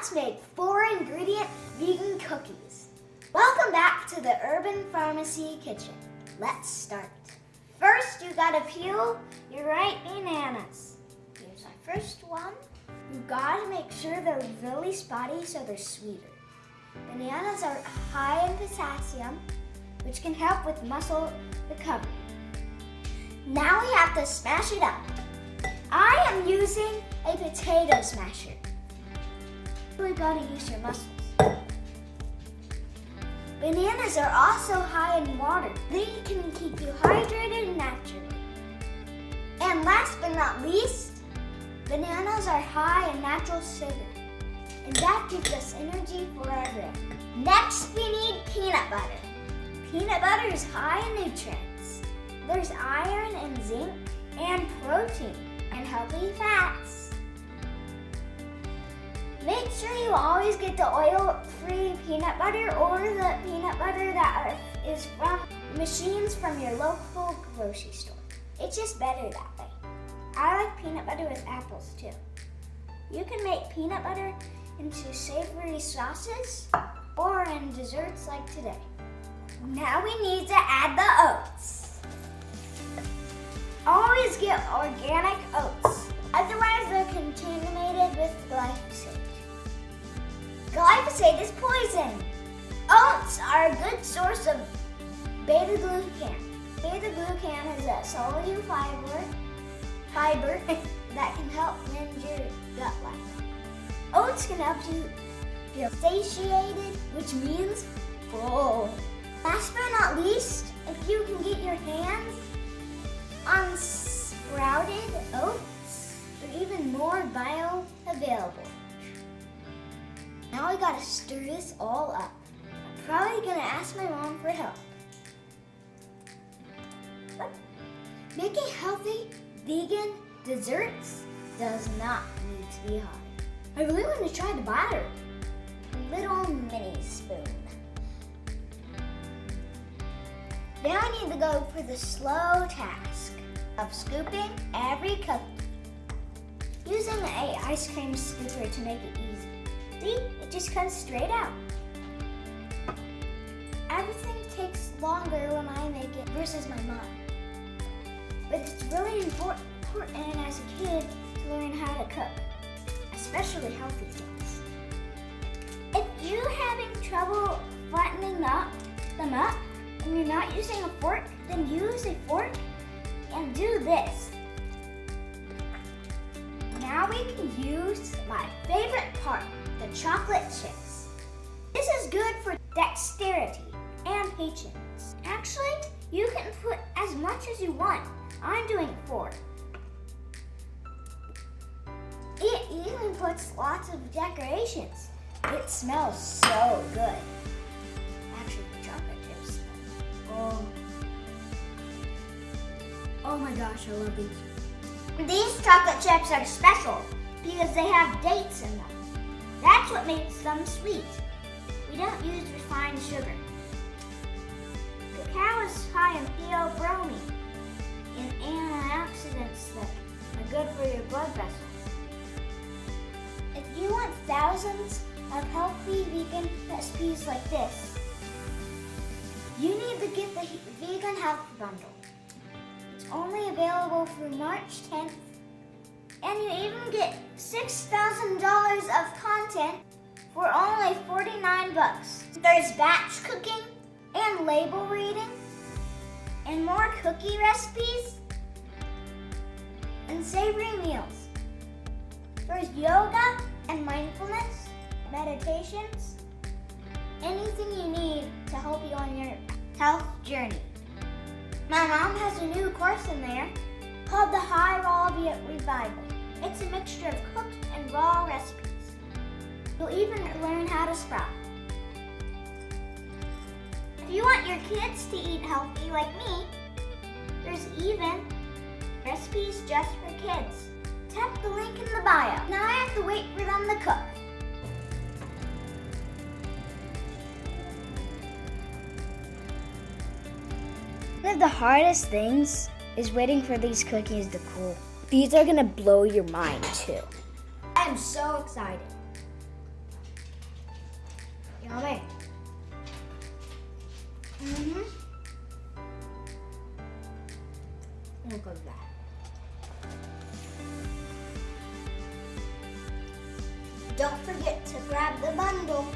let's make 4-ingredient vegan cookies. Welcome back to the Urban Pharmacy Kitchen. Let's start. First, you gotta peel your ripe bananas. Here's our first one. You gotta make sure they're really spotty so they're sweeter. Bananas are high in potassium, which can help with muscle recovery. Now we have to smash it up. I am using a potato smasher. You gotta use your muscles. Bananas are also high in water. They can keep you hydrated naturally. And last but not least, bananas are high in natural sugar. And that gives us energy for our day. Next, we need peanut butter. Peanut butter is high in nutrients. There's iron and zinc and protein and healthy fats. Make sure you always get the oil-free peanut butter or the peanut butter that is from machines from your local grocery store. It's just better that way. I like peanut butter with apples too. You can make peanut butter into savory sauces or in desserts like today. Now we need to add the oats. Always get organic oats, otherwise they're contaminated with glyphosate. Glyphosate is poison. Oats are a good source of beta-glucan. Beta-glucan is a soluble fiber that can help mend your gut life. Oats can help you feel satiated, which means full. Last but not least, if you can get your hands on sprouted oats, they're even more bioavailable. Now we gotta stir this all up. I'm probably gonna ask my mom for help. But making healthy vegan desserts does not need to be hard. I really want to try the batter. A little mini spoon. Now I need to go for the slow task of scooping every cookie. Using an ice cream scooper to make it easy. See, it just comes straight out. Everything takes longer when I make it versus my mom. But it's really important as a kid to learn how to cook, especially healthy things. If you're having trouble flattening them up and you're not using a fork, then use a fork and do this. Now we can use my favorite part, the chocolate chips. This is good for dexterity and patience. Actually, you can put as much as you want. I'm doing 4. It even puts lots of decorations. It smells so good. Actually, the chocolate chips. Oh my gosh, I love these. These chocolate chips are special because they have dates in them. That's what makes them sweet. We don't use refined sugar. Cacao is high in theobromine and antioxidants that are good for your blood vessels. If you want thousands of healthy vegan recipes like this, you need to get the Vegan Health Bundle. It's only available through March 10th, and you even get $6,000 of content for only $49. There's batch cooking and label reading and more cookie recipes and savory meals. There's yoga and mindfulness, meditations, anything you need to help you on your health journey. My mom has a new course in there called the High Raw Revival. It's a mixture of cooked and raw recipes. You'll even learn how to sprout. If you want your kids to eat healthy like me, there's even recipes just for kids. Tap the link in the bio. Now I have to wait for them to cook. One of the hardest things is waiting for these cookies to cool. These are gonna blow your mind too. I am so excited. Mm-hmm. Look at that. Don't forget to grab the bundle.